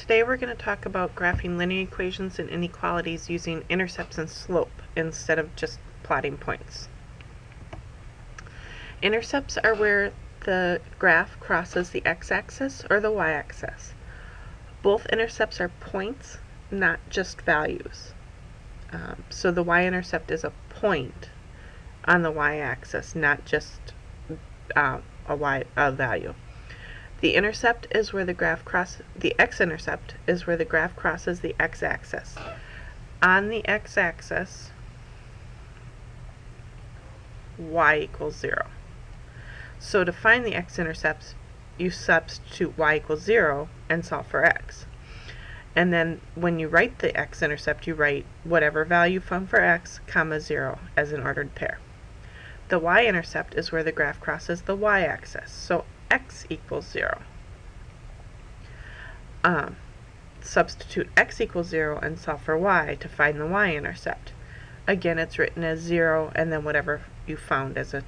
Today we're going to talk about graphing linear equations and inequalities using intercepts and slope instead of just plotting points. Intercepts are where the graph crosses the x-axis or the y-axis. Both intercepts are points, not just values. So the y-intercept is a point on the y-axis, not just a value. The intercept is where the graph the x-intercept is where the graph crosses the x-axis. On the x-axis, y equals 0. So to find the x-intercepts, you substitute y equals 0 and solve for x. And then when you write the x-intercept, you write whatever value found for x, comma 0 as an ordered pair. The y-intercept is where the graph crosses the y-axis. So x equals 0. Substitute x equals 0 and solve for y to find the y-intercept. Again, it's written as 0 and then whatever you found as a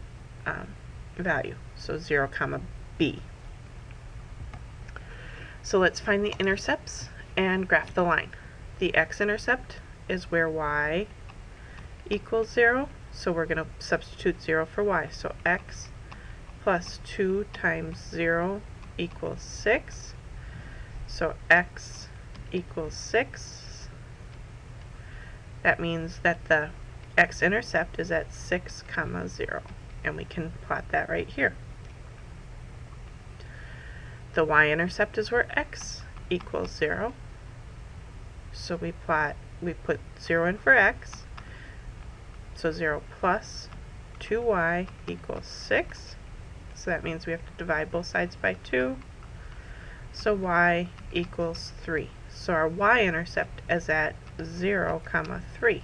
value. So 0 comma b. So let's find the intercepts and graph the line. The x-intercept is where y equals 0. So we're going to substitute 0 for y. So x plus 2 times 0 equals 6. So x equals 6. That means that the x-intercept is at 6 comma 0. And we can plot that right here. The y-intercept is where x equals 0. So we put 0 in for x. So 0 plus 2y equals 6. So that means we have to divide both sides by 2. So y equals 3. So our y-intercept is at 0 comma 3.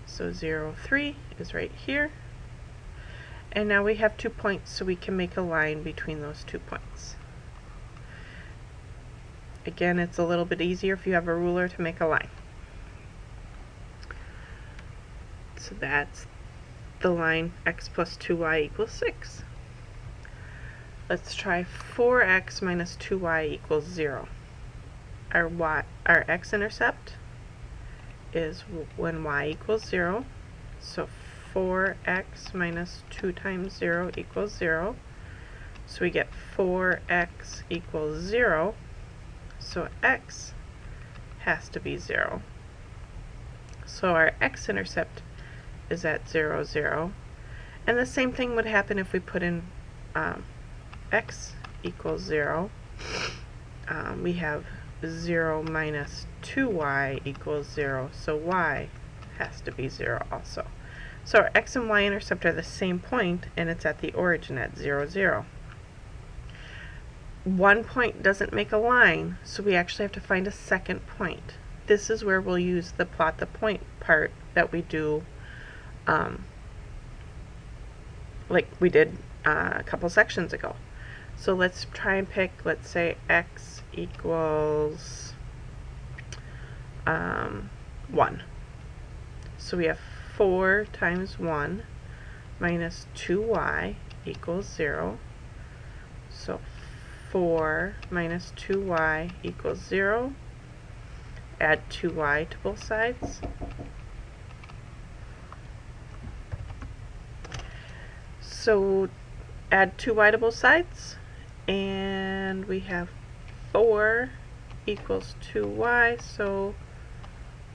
So 0, 3 is right here. And now we have 2 points, so we can make a line between those 2 points. Again, it's a little bit easier if you have a ruler to make a line. So that's the line x plus 2y equals 6. Let's try 4x minus 2y equals 0. Our x-intercept is when y equals 0. So 4x minus 2 times 0 equals 0. So we get 4x equals 0. So x has to be 0. So our x-intercept is at 0, 0. And the same thing would happen if we put in x equals 0. We have 0 minus 2y equals 0. So y has to be 0 also. So our x and y-intercept are the same point, and it's at the origin at 0, 0. One point doesn't make a line, so we actually have to find a second point. This is where we'll use the plot the point part that we do like we did a couple sections ago. So let's try and pick, let's say x equals 1. So we have 4 times 1 minus 2y equals 0. So 4 minus 2y equals 0. Add 2y to both sides. So add 2y to both sides, and we have 4 equals 2y, so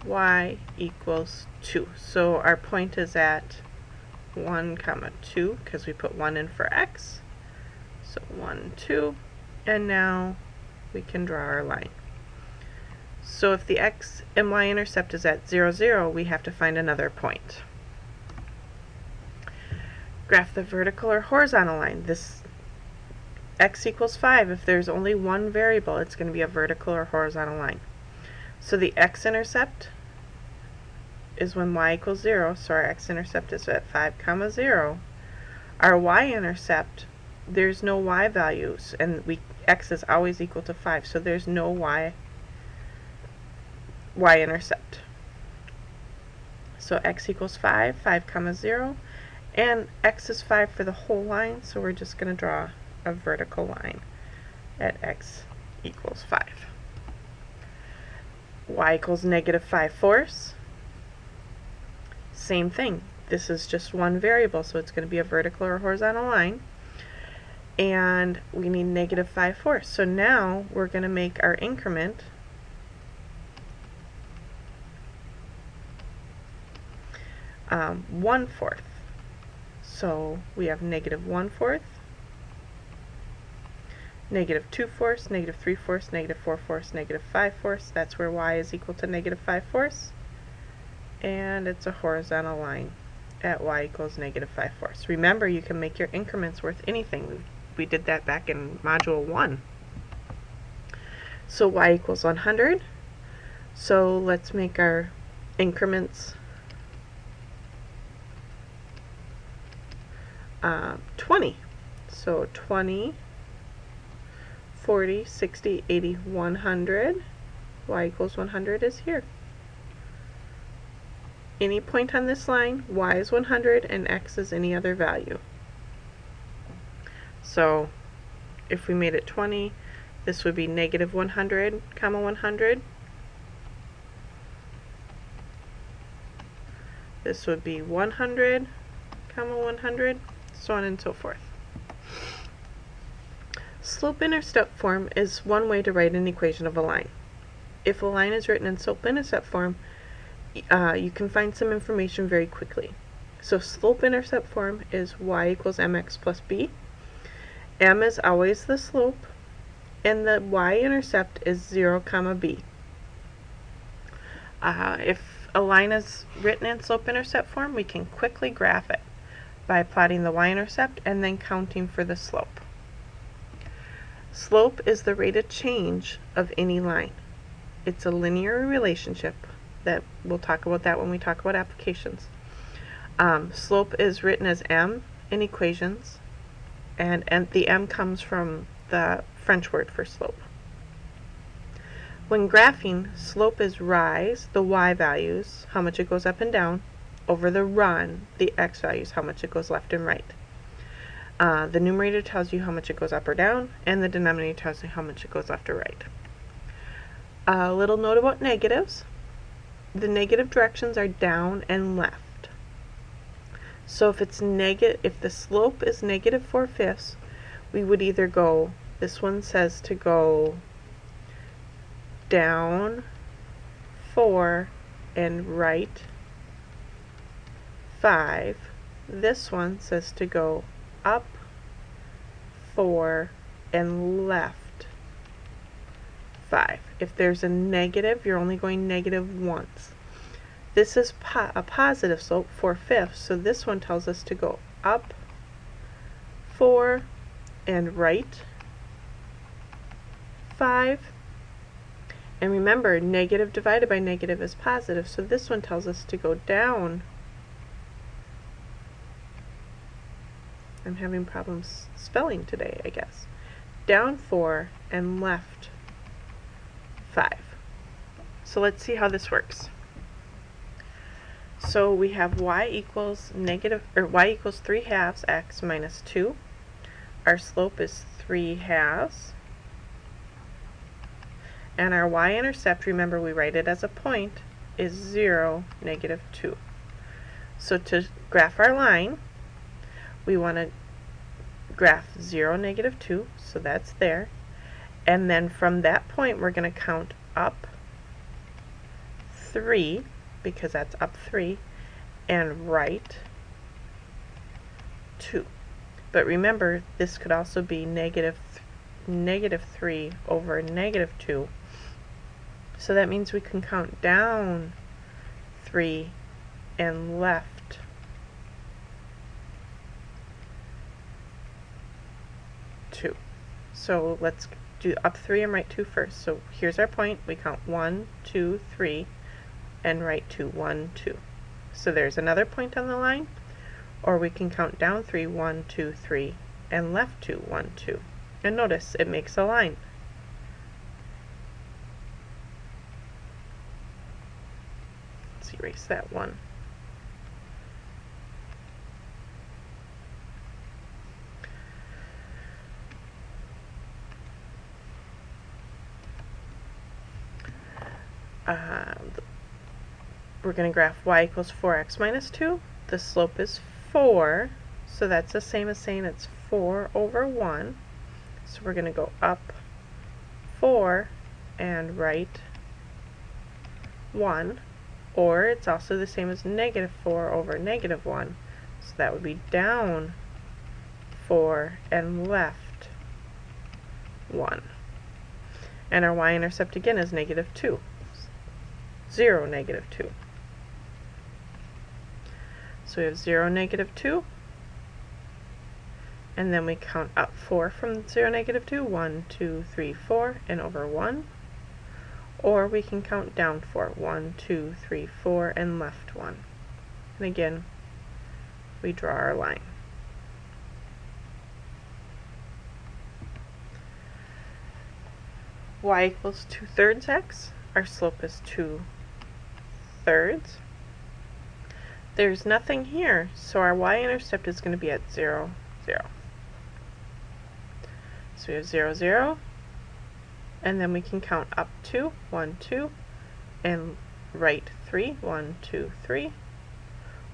y equals 2. So our point is at 1 comma 2 because we put 1 in for x. So 1, 2, and now we can draw our line. So if the x and y-intercept is at 0, 0, we have to find another point. Graph the vertical or horizontal line. This x equals 5. If there's only one variable, it's going to be a vertical or horizontal line. So the x-intercept is when y equals 0, so our x-intercept is at 5 comma 0. Our y-intercept, there's no y values, and x is always equal to 5, so there's no y-intercept. So x equals 5, 5 comma 0, and x is 5 for the whole line, so we're just going to draw a vertical line at x equals 5. Y equals negative 5/4. Same thing. This is just one variable, so it's going to be a vertical or horizontal line. And we need negative 5/4. So now we're going to make our increment one-fourth. So we have negative 1/4, negative 2/4, negative 3/4, negative 4/4, negative 5/4. That's where y is equal to negative 5/4. And it's a horizontal line at y equals negative 5/4. Remember, you can make your increments worth anything. We did that back in module 1. So y equals 100. So let's make our increments 20. So 20, 40, 60, 80, 100. Y equals 100 is here. Any point on this line, y is 100 and x is any other value. So if we made it 20, this would be negative 100, comma 100. This would be 100, comma 100, so on and so forth. Slope-intercept form is one way to write an equation of a line. If a line is written in slope-intercept form, you can find some information very quickly. So slope-intercept form is y equals mx plus b. M is always the slope, and the y-intercept is 0, comma b. If a line is written in slope-intercept form, we can quickly graph it by plotting the y-intercept and then counting for the slope. Slope is the rate of change of any line. It's a linear relationship. That we'll talk about that when we talk about applications. Slope is written as m in equations, and the m comes from the French word for slope. When graphing, slope is rise, the y values, how much it goes up and down, over the run, the x values, how much it goes left and right. The numerator tells you how much it goes up or down, and the denominator tells you how much it goes left or right. A little note about negatives. The negative directions are down and left. So if it's if the slope is negative 4/5, we would either go, this one says to go down 4 and right 5. This one says to go up 4 and left 5. If there's a negative, you're only going negative once. This is a positive slope, 4/5, so this one tells us to go up 4 and right 5. And remember, negative divided by negative is positive, so this one tells us to go down. I'm having problems spelling today, I guess. Down 4 and left 5. So let's see how this works. So we have y equals y equals 3/2 x minus 2. Our slope is 3/2. And our y-intercept, remember we write it as a point, is 0, negative 2. So to graph our line, we want to graph 0, negative 2, so that's there. And then from that point, we're going to count up 3, because that's up 3, and right 2. But remember, this could also be negative 3 over negative 2. So that means we can count down 3 and left 2. So let's do up 3 and right 2 first. So here's our point. We count 1, 2, 3, and right 2, 1, 2. So there's another point on the line. Or we can count down 3, 1, 2, 3, and left 2, 1, 2. And notice it makes a line. Let's erase that one. we're going to graph y equals 4x minus 2. The slope is 4, so that's the same as saying it's 4 over 1. So we're going to go up 4 and right 1, or it's also the same as negative 4 over negative 1. So that would be down 4 and left 1. And our y-intercept again is negative 2. 0, negative 2. So we have 0, negative 2. And then we count up 4 from 0, negative 2. 1, 2, 3, 4, and over 1. Or we can count down 4. 1, 2, 3, 4, and left 1. And again, we draw our line. Y equals 2/3 x. Our slope is 2/3. There's nothing here, so our y-intercept is going to be at 0, 0. So we have 0, 0, and then we can count up 2, 1, 2, and right 3, 1, 2, 3,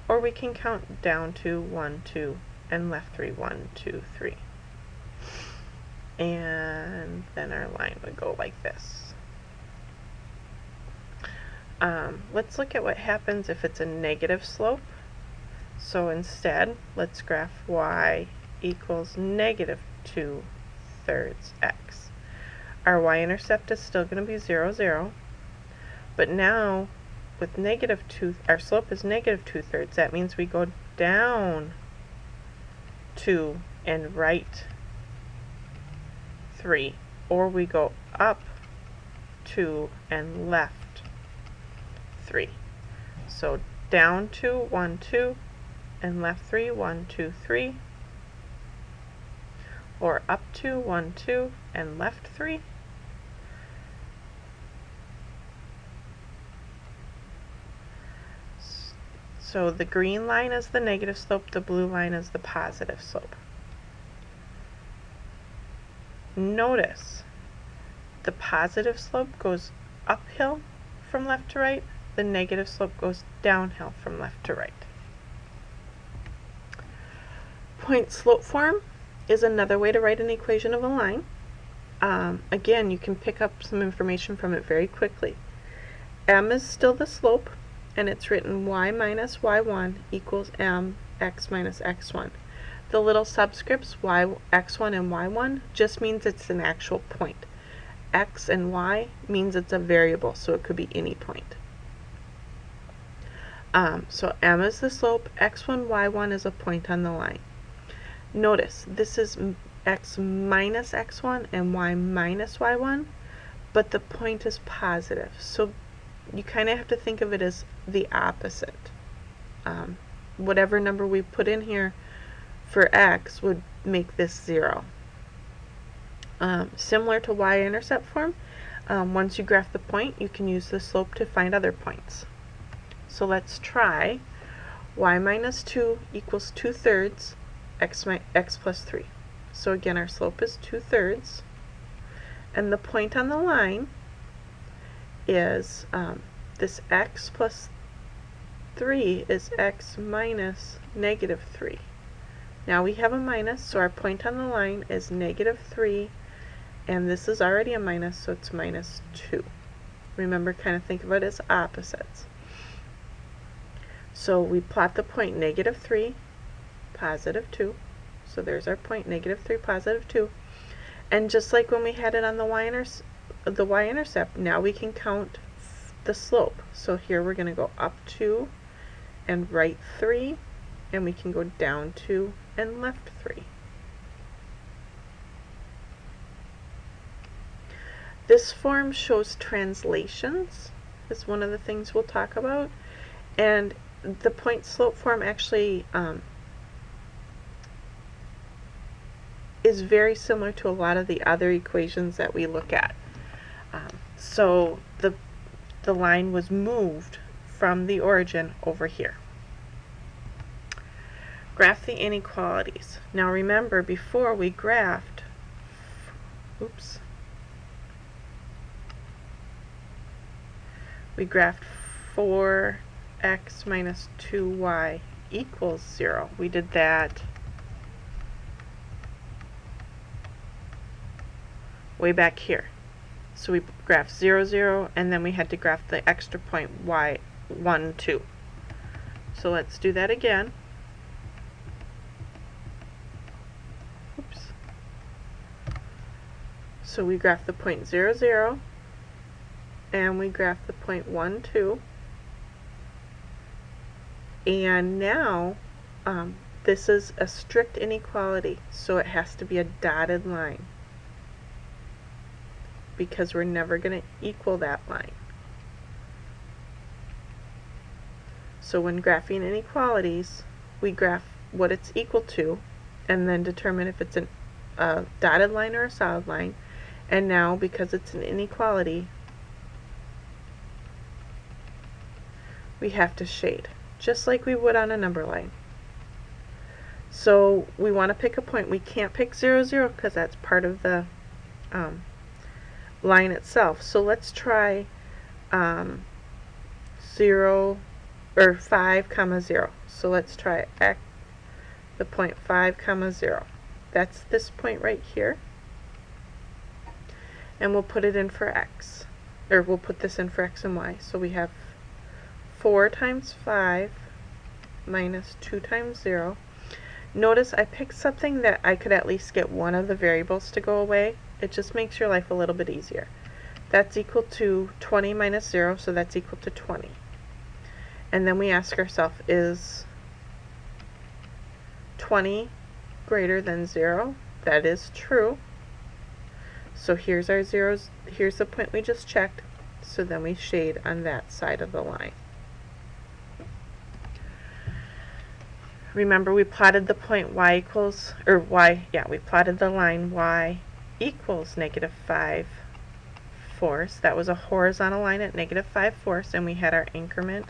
or we can count down 2, 1, 2, and left 3, 1, 2, 3. And then our line would go like this. Let's look at what happens if it's a negative slope. So instead, let's graph y equals negative 2/3 x. Our y-intercept is still going to be 0, 0, but now with negative 2, our slope is negative 2/3. That means we go down 2 and right 3, or we go up 2 and left 3. So down 2, 1, 2, and left 3, 1, 2, 3, or up 2, 1, 2, and left 3. So the green line is the negative slope, the blue line is the positive slope. Notice the positive slope goes uphill from left to right, the negative slope goes downhill from left to right. Point slope form is another way to write an equation of a line. Again, you can pick up some information from it very quickly. M is still the slope, and it's written y minus y1 equals mx minus x1. The little subscripts x1 and y1 just means it's an actual point. X and y means it's a variable, so it could be any point. So m is the slope, x1, y1 is a point on the line. Notice, this is x minus x1 and y minus y1, but the point is positive. So you kind of have to think of it as the opposite. Whatever number we put in here for x would make this 0. Similar to y-intercept form, once you graph the point, you can use the slope to find other points. So let's try y minus 2 equals 2/3 x plus 3. So again, our slope is 2/3, and the point on the line is this x plus 3 is x minus negative 3. Now we have a minus, so our point on the line is negative 3, and this is already a minus, so it's minus 2. Remember, kind of think of it as opposites. So we plot the point negative 3, positive 2. So there's our point, negative 3, positive 2. And just like when we had it on the y-intercept, now we can count the slope. So here we're going to go up 2 and right 3, and we can go down 2 and left 3. This form shows translations, is one of the things we'll talk about, and the point slope form actually is very similar to a lot of the other equations that we look at. So the line was moved from the origin over here. Graph the inequalities. Now remember, before we graphed, we graphed 4x minus 2y equals 0. We did that way back here. So we graphed 0, 0, and then we had to graph the extra point y 1, 2. So let's do that again. Oops. So we graph the point 0, 0, and we graph the point 1, 2. And now this is a strict inequality, so it has to be a dotted line, because we're never going to equal that line. So when graphing inequalities, we graph what it's equal to and then determine if it's a dotted line or a solid line. And now, because it's an inequality, we have to shade, just like we would on a number line. So we want to pick a point. We can't pick 0, 0 because that's part of the line itself. So let's try 0 or 5 comma 0. So let's try the point 5 comma 0. That's this point right here, and we'll put it in for x, or we'll put this in for x and y. So we have 4 times 5 minus 2 times 0. Notice I picked something that I could at least get one of the variables to go away. It just makes your life a little bit easier. That's equal to 20 minus 0, so that's equal to 20. And then we ask ourselves, is 20 greater than 0? That is true. So here's our zeros, here's the point we just checked, so then we shade on that side of the line. Remember, we plotted the point y equals, or y, yeah, we plotted the line y equals negative 5/4. That was a horizontal line at negative 5/4, and we had our increment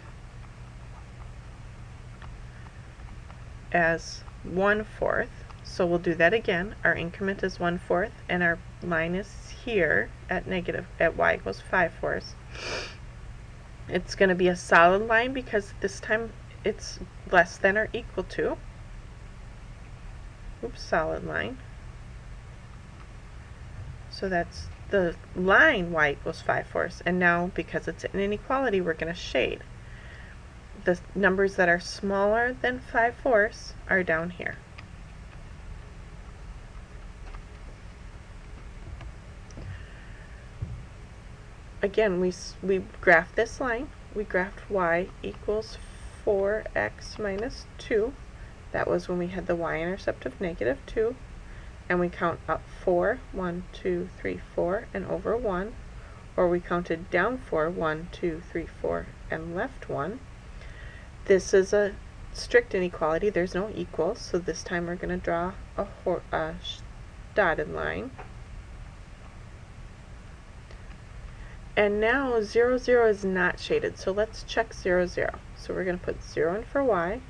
as 1/4. So we'll do that again. Our increment is 1/4, and our line is here at y equals 5/4. It's going to be a solid line because this time it's less than or equal to. Oops, solid line. So that's the line y equals 5/4. And now, because it's an inequality, we're going to shade. The numbers that are smaller than 5/4 are down here. Again, we graphed this line. We graphed y equals 4x minus 2. That was when we had the y-intercept of negative 2. And we count up 4, 1, 2, 3, 4, and over 1. Or we counted down 4, 1, 2, 3, 4, and left 1. This is a strict inequality. There's no equals, so this time we're going to draw a dotted line. And now 0, 0 is not shaded, so let's check 0, 0. So we're going to put 0 in for y.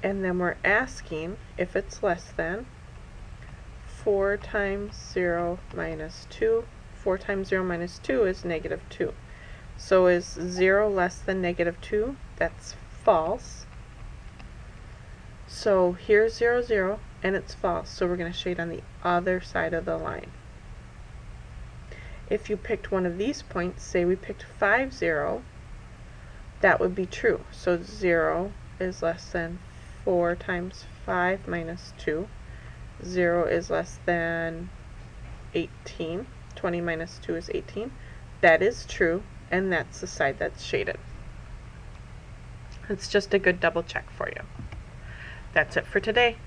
And then we're asking if it's less than 4 times 0 minus 2. 4 times 0 minus 2 is negative 2. So is 0 less than negative 2? That's false. So here's 0, 0, and it's false. So we're going to shade on the other side of the line. If you picked one of these points, say we picked 5, 0, that would be true. So 0 is less than 4 times 5 minus 2. 0 is less than 18. 20 minus 2 is 18. That is true, and that's the side that's shaded. It's just a good double check for you. That's it for today.